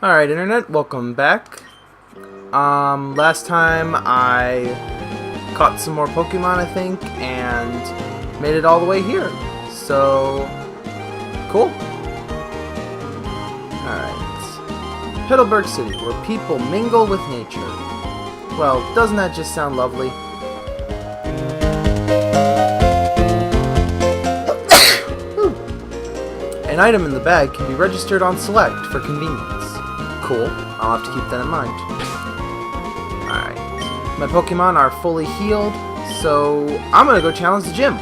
Alright, Internet, welcome back. Last time I caught some more Pokemon, I think, and made it all the way here. So, cool. Alright. Heidelberg City, where people mingle with nature. Well, doesn't that just sound lovely? An item in the bag can be registered on Select for convenience. Cool. I'll have to keep that in mind. Alright. My Pokemon are fully healed, so I'm gonna go challenge the gym.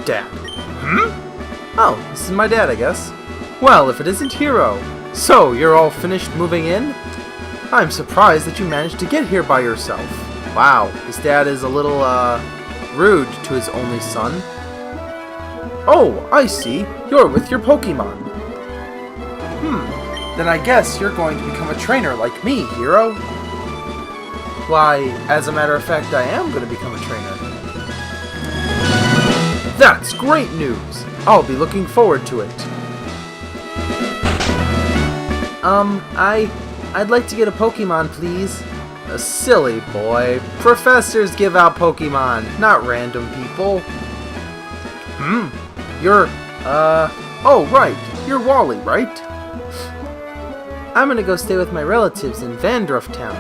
Dad. Oh, this is my dad, I guess. Well, if it isn't Hero. So, you're all finished moving in? I'm surprised that you managed to get here by yourself. Wow, his dad is a little, rude to his only son. Oh, I see. You're with your Pokemon. Then I guess you're going to become a trainer like me, Hero. Why, as a matter of fact, I am going to become a trainer. That's great news. I'll be looking forward to it. I'd like to get a Pokemon, please. A silly boy. Professors give out Pokemon, not random people. Oh, right. You're Wally, right? I'm gonna go stay with my relatives in Vandruff Town.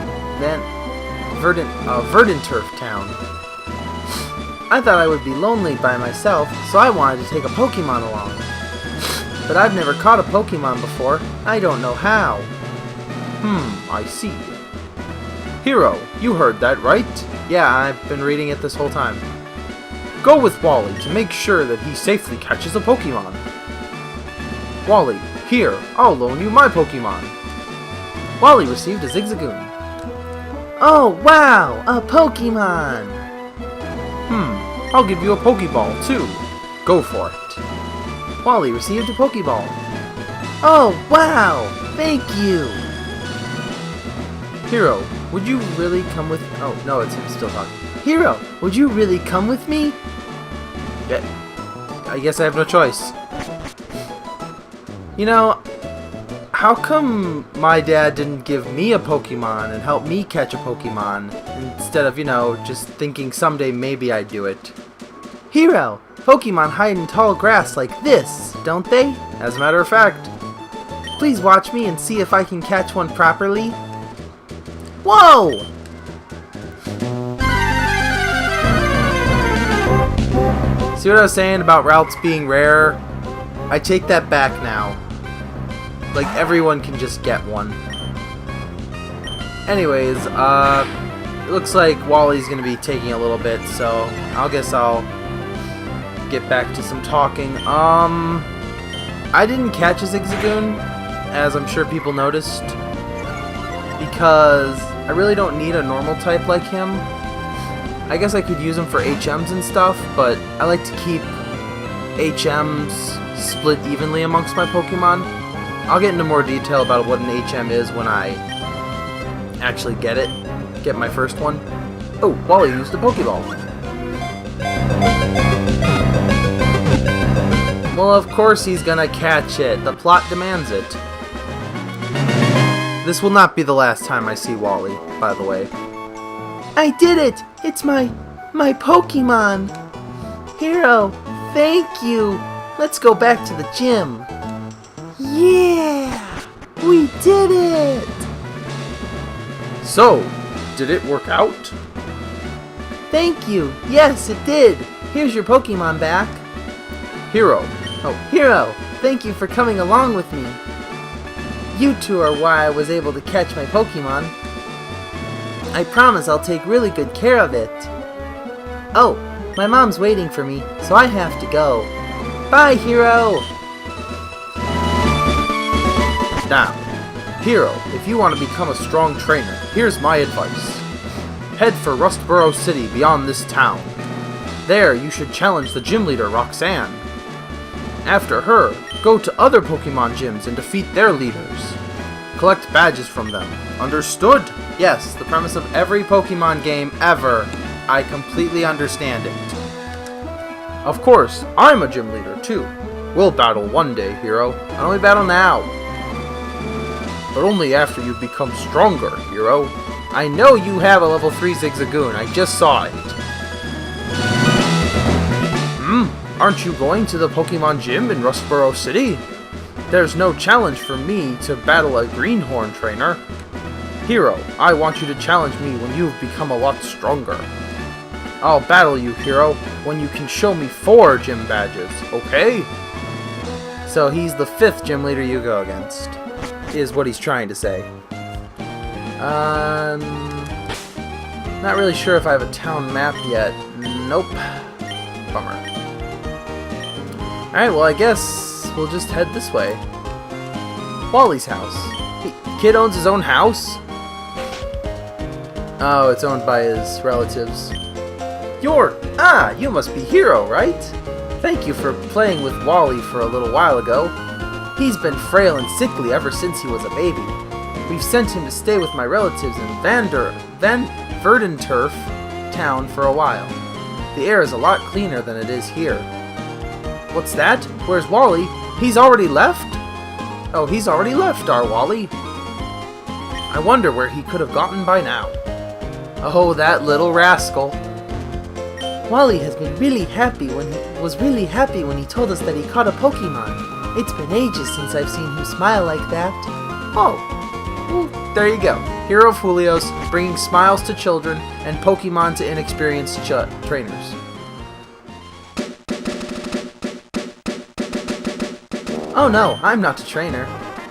Verdanturf Town. I thought I would be lonely by myself, so I wanted to take a Pokemon along. But I've never caught a Pokemon before. I don't know how. I see. Hero, you heard that, right? Yeah, I've been reading it this whole time. Go with Wally to make sure that he safely catches a Pokemon. Wally, here, I'll loan you my Pokemon. Wally received a Zigzagoon. Oh, wow, a Pokemon! I'll give you a Pokeball, too. Go for it. Wally received a Pokeball. Oh, wow, thank you! Hero, would you really come with... Oh, no, it's him still talking. Hero, would you really come with me? Yeah, I guess I have no choice. You know, how come my dad didn't give me a Pokemon and help me catch a Pokemon instead of, just thinking someday maybe I'd do it? Hero, Pokemon hide in tall grass like this, don't they? As a matter of fact. Please watch me and see if I can catch one properly. Whoa! See what I was saying about routes being rare? I take that back now. Like, everyone can just get one. Anyways, it looks like Wally's gonna be taking a little bit, so I guess I'll get back to some talking. I didn't catch a Zigzagoon, as I'm sure people noticed, because I really don't need a normal type like him. I guess I could use them for HMs and stuff, but I like to keep HMs split evenly amongst my Pokemon. I'll get into more detail about what an HM is when I actually get my first one. Oh, Wally used a Pokeball. Well, of course he's gonna catch it. The plot demands it. This will not be the last time I see Wally, by the way. I did it! It's my Pokemon! Hero, thank you! Let's go back to the gym. Yeah! We did it! So, did it work out? Thank you! Yes, it did! Here's your Pokemon back. Hero. Oh, Hero! Thank you for coming along with me. You two are why I was able to catch my Pokemon. I promise I'll take really good care of it. Oh, my mom's waiting for me, so I have to go. Bye, Hero! Now, Hero, if you want to become a strong trainer, here's my advice. Head for Rustboro City beyond this town. There, you should challenge the gym leader, Roxanne. After her, go to other Pokemon gyms and defeat their leaders. Collect badges from them. Understood? Yes, the premise of every Pokemon game ever. I completely understand it. Of course, I'm a gym leader too. We'll battle one day, Hero. Why don't we battle now? But only after you become stronger, Hero. I know you have a level 3 Zigzagoon. I just saw it. Aren't you going to the Pokemon Gym in Rustboro City? There's no challenge for me to battle a Greenhorn trainer. Hero, I want you to challenge me when you've become a lot stronger. I'll battle you, Hero, when you can show me 4 gym badges, okay? So he's the 5th gym leader you go against, is what he's trying to say. Not really sure if I have a town map yet. Nope. Bummer. Alright, well I guess we'll just head this way. Wally's house. Hey, kid owns his own house? Oh, it's owned by his relatives. You must be Hero, right? Thank you for playing with Wally for a little while ago. He's been frail and sickly ever since he was a baby. We've sent him to stay with my relatives in Verdanturf town for a while. The air is a lot cleaner than it is here. What's that? Where's Wally? He's already left? Oh, he's already left, our Wally. I wonder where he could have gotten by now. Oh, that little rascal. Wally has been really happy when he told us that he caught a Pokemon. It's been ages since I've seen him smile like that. Oh, well, there you go. Hero of Holios, bringing smiles to children and Pokemon to inexperienced trainers. Oh no, I'm not a trainer.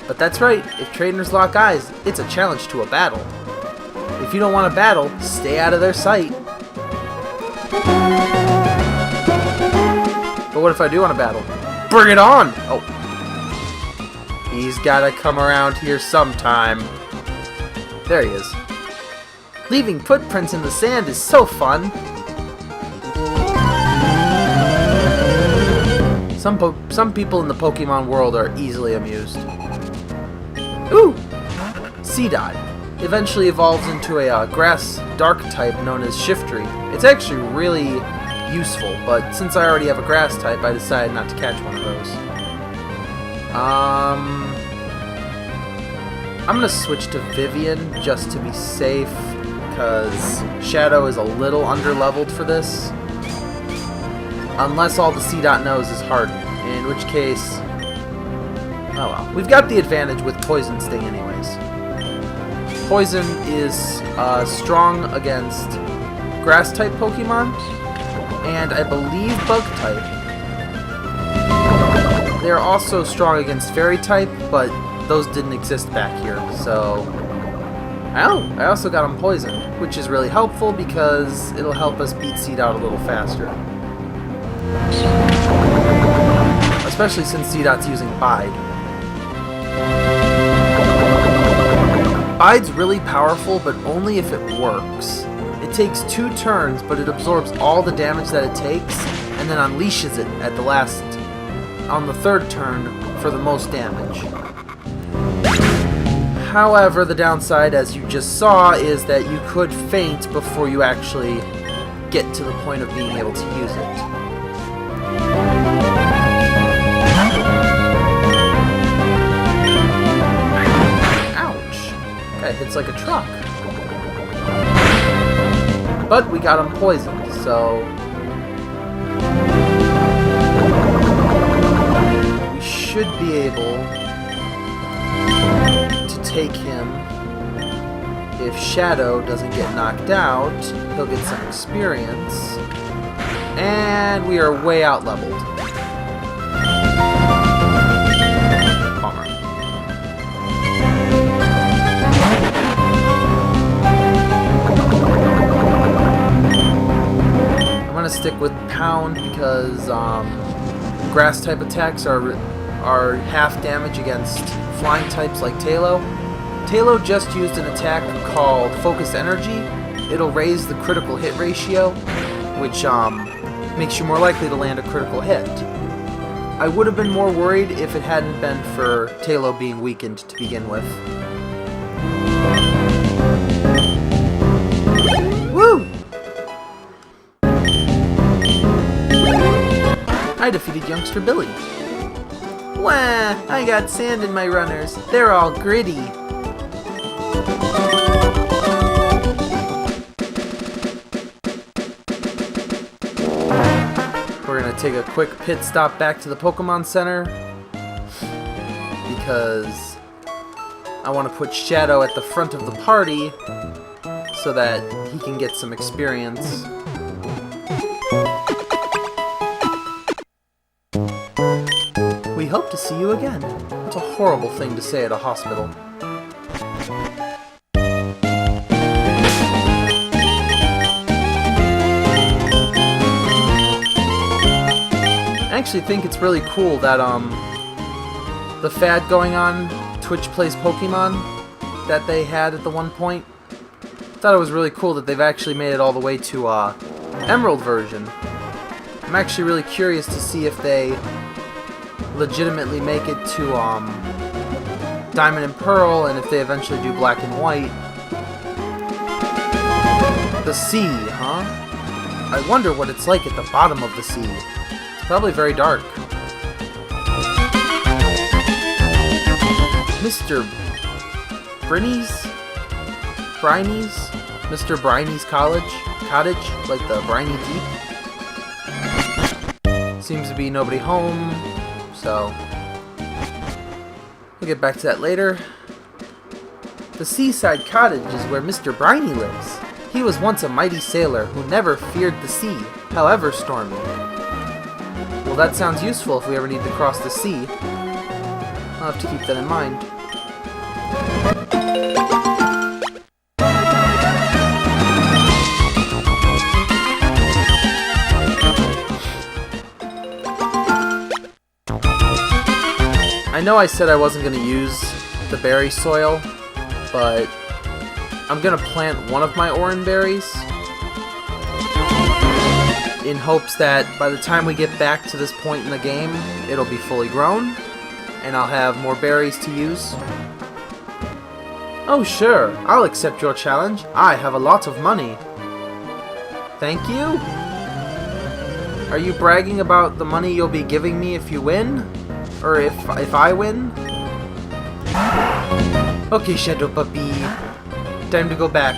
But that's right, if trainers lock eyes, it's a challenge to a battle. If you don't want to battle, stay out of their sight. But what if I do want to battle? Bring it on! Oh. He's gotta come around here sometime. There he is. Leaving footprints in the sand is so fun. Some people in the Pokemon world are easily amused. Ooh! Seedot. Eventually evolves into a grass dark type known as Shiftry. It's actually really useful, but since I already have a grass type, I decided not to catch one of those. I'm gonna switch to Vivian just to be safe, because Shadow is a little underleveled for this. Unless all the Seedot knows is Harden, in which case, oh well. We've got the advantage with Poison Sting anyways. Poison is strong against Grass-type Pokemon, and I believe Bug-type. They're also strong against Fairy-type, but those didn't exist back here, so... Oh, I also got him Poison, which is really helpful because it'll help us beat Seedot a little faster. Especially since Seedot's using Bide. Bide's really powerful, but only if it works. It takes 2 turns, but it absorbs all the damage that it takes, and then unleashes it at the last, on the 3rd turn, for the most damage. However, the downside, as you just saw, is that you could faint before you actually get to the point of being able to use it. It hits like a truck. But we got him poisoned, so... we should be able to take him. If Shadow doesn't get knocked out, he'll get some experience. And we are way out leveled. Stick with Pound because grass type attacks are half damage against flying types like Tailo. Tailo just used an attack called Focus Energy. It'll raise the critical hit ratio, which makes you more likely to land a critical hit. I would have been more worried if it hadn't been for Tailo being weakened to begin with. Woo! I defeated youngster Billy. Wah! I got sand in my runners. They're all gritty. We're gonna take a quick pit stop back to the Pokemon Center because I want to put Shadow at the front of the party so that he can get some experience. We hope to see you again. It's a horrible thing to say at a hospital. I actually think it's really cool that the fad going on, Twitch Plays Pokemon, that they had at the one point. I thought it was really cool that they've actually made it all the way to Emerald version. I'm actually really curious to see if they legitimately make it to Diamond and Pearl, and if they eventually do Black and White. The sea, huh? I wonder what it's like at the bottom of the sea. It's probably very dark. Mr. Briny's? Mr. Briny's cottage, like the Briny Deep. Seems to be nobody home, so we'll get back to that later. The Seaside Cottage is where Mr. Briny lives. He was once a mighty sailor who never feared the sea, however stormy. Well, that sounds useful if we ever need to cross the sea. I'll have to keep that in mind. I know I said I wasn't going to use the berry soil, but I'm going to plant one of my Oran berries in hopes that by the time we get back to this point in the game, it'll be fully grown, and I'll have more berries to use. Oh sure, I'll accept your challenge. I have a lot of money. Thank you? Are you bragging about the money you'll be giving me if you win? Or if I win? Okay, Shadow Puppy. Time to go back.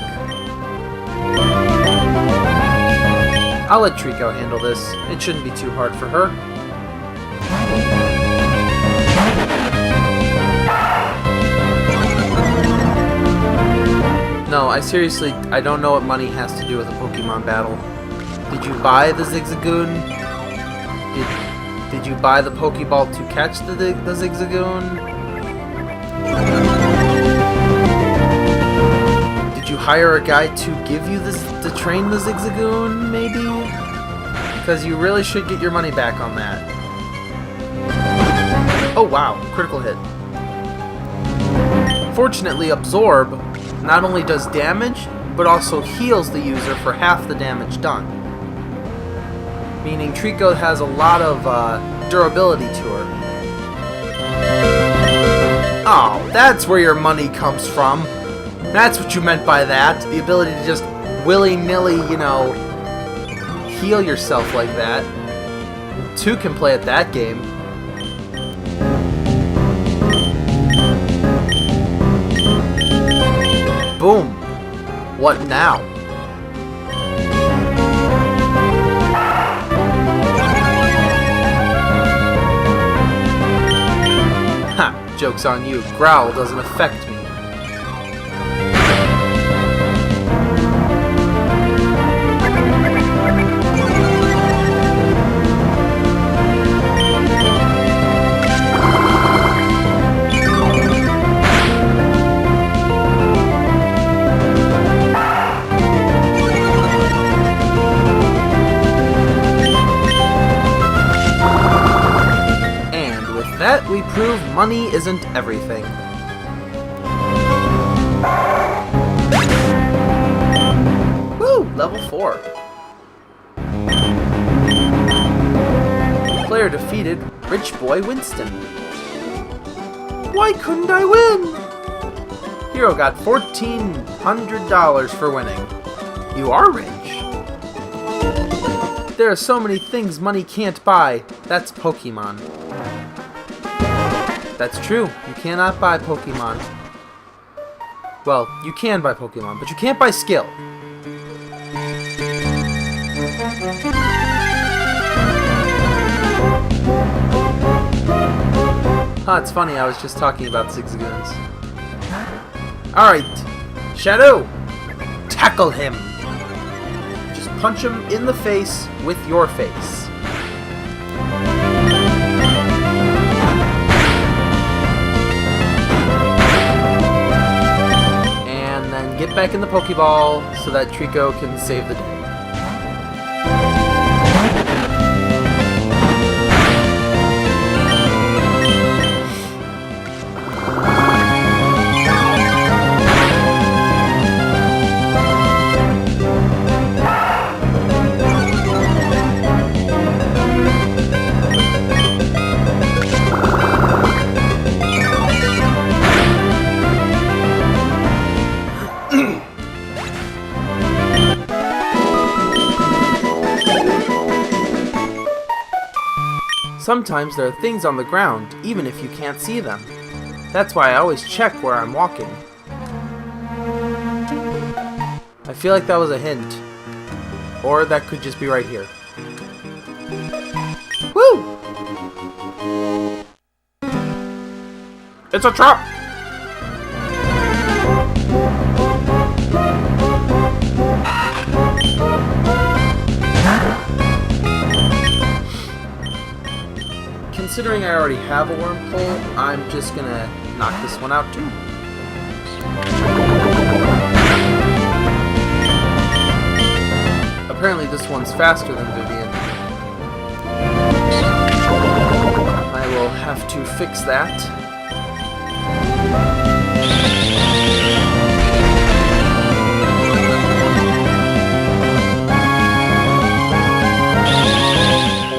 I'll let Treecko handle this. It shouldn't be too hard for her. No, I don't know what money has to do with a Pokemon battle. Did you buy the Zigzagoon? Did you buy the Pokeball to catch the Zigzagoon? Did you hire a guy to give you this to train the Zigzagoon, maybe? Because you really should get your money back on that. Oh wow, critical hit. Fortunately, Absorb not only does damage, but also heals the user for half the damage done. Meaning Treecko has a lot of durability to her. Oh, that's where your money comes from. That's what you meant by that. The ability to just willy-nilly, you know, heal yourself like that. Two can play at that game. Boom. What now? Joke's on you. Growl doesn't affect me. That we prove money isn't everything. Woo! Level 4. Player defeated Rich Boy Winston. Why couldn't I win? Hero got $1,400 for winning. You are rich. There are so many things money can't buy. That's Pokemon. That's true. You cannot buy Pokemon. Well, you can buy Pokemon, but you can't buy skill. Huh, it's funny, I was just talking about Zigzagoons. Alright, Shadow! Tackle him! Just punch him in the face with your face. And then get back in the Pokeball so that Treecko can save the day. Sometimes there are things on the ground, even if you can't see them. That's why I always check where I'm walking. I feel like that was a hint. Or that could just be right here. Woo! It's a trap! Considering I already have a wormhole, I'm just gonna knock this one out too. Apparently this one's faster than Vivian. I will have to fix that.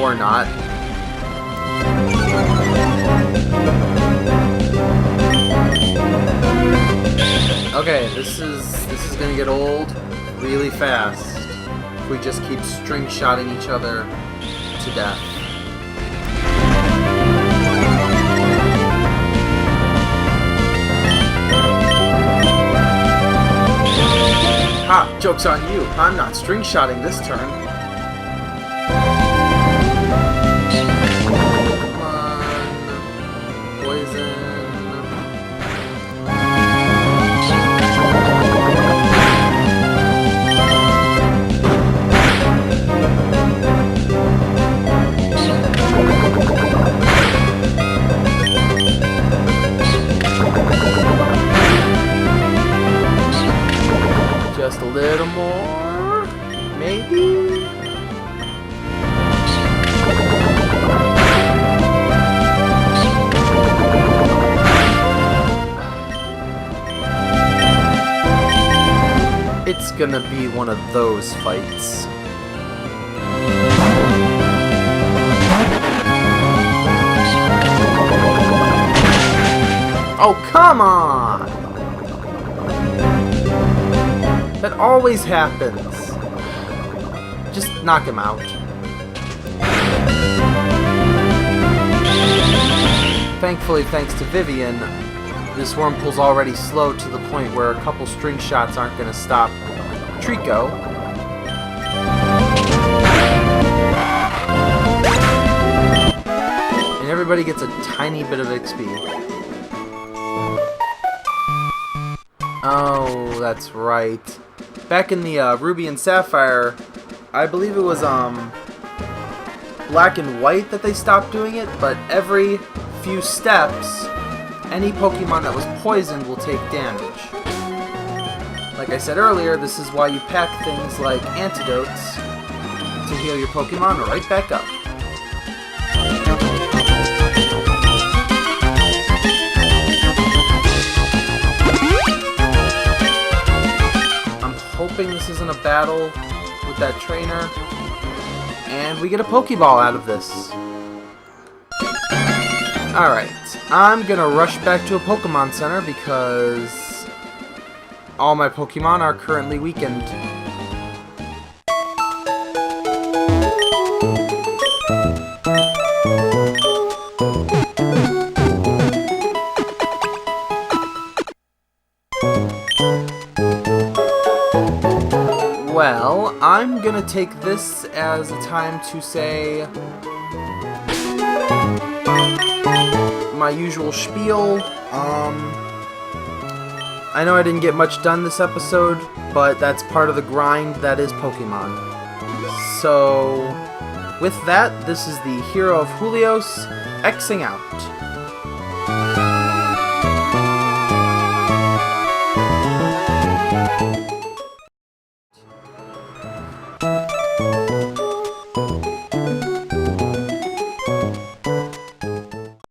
Or not. Okay, this is gonna get old really fast if we just keep string shotting each other to death. Ha! Joke's on you. I'm not string shotting this turn. Come on. Poison. Just a little more, maybe? It's gonna be one of those fights. Oh, come on! That always happens. Just knock him out. Thankfully, thanks to Vivian, this Wurmple's already slowed to the point where a couple string shots aren't going to stop Treecko. And everybody gets a tiny bit of XP. Oh, that's right. Back in the Ruby and Sapphire, I believe it was Black and White that they stopped doing it, but every few steps, any Pokemon that was poisoned will take damage. Like I said earlier, this is why you pack things like antidotes to heal your Pokemon right back up. Hoping this isn't a battle with that trainer, and we get a Pokeball out of this. Alright, I'm gonna rush back to a Pokemon Center because all my Pokemon are currently weakened. Well, I'm gonna take this as a time to say my usual spiel. I know I didn't get much done this episode, but that's part of the grind that is Pokemon. So, with that, this is the Hero of Holios, Xing out.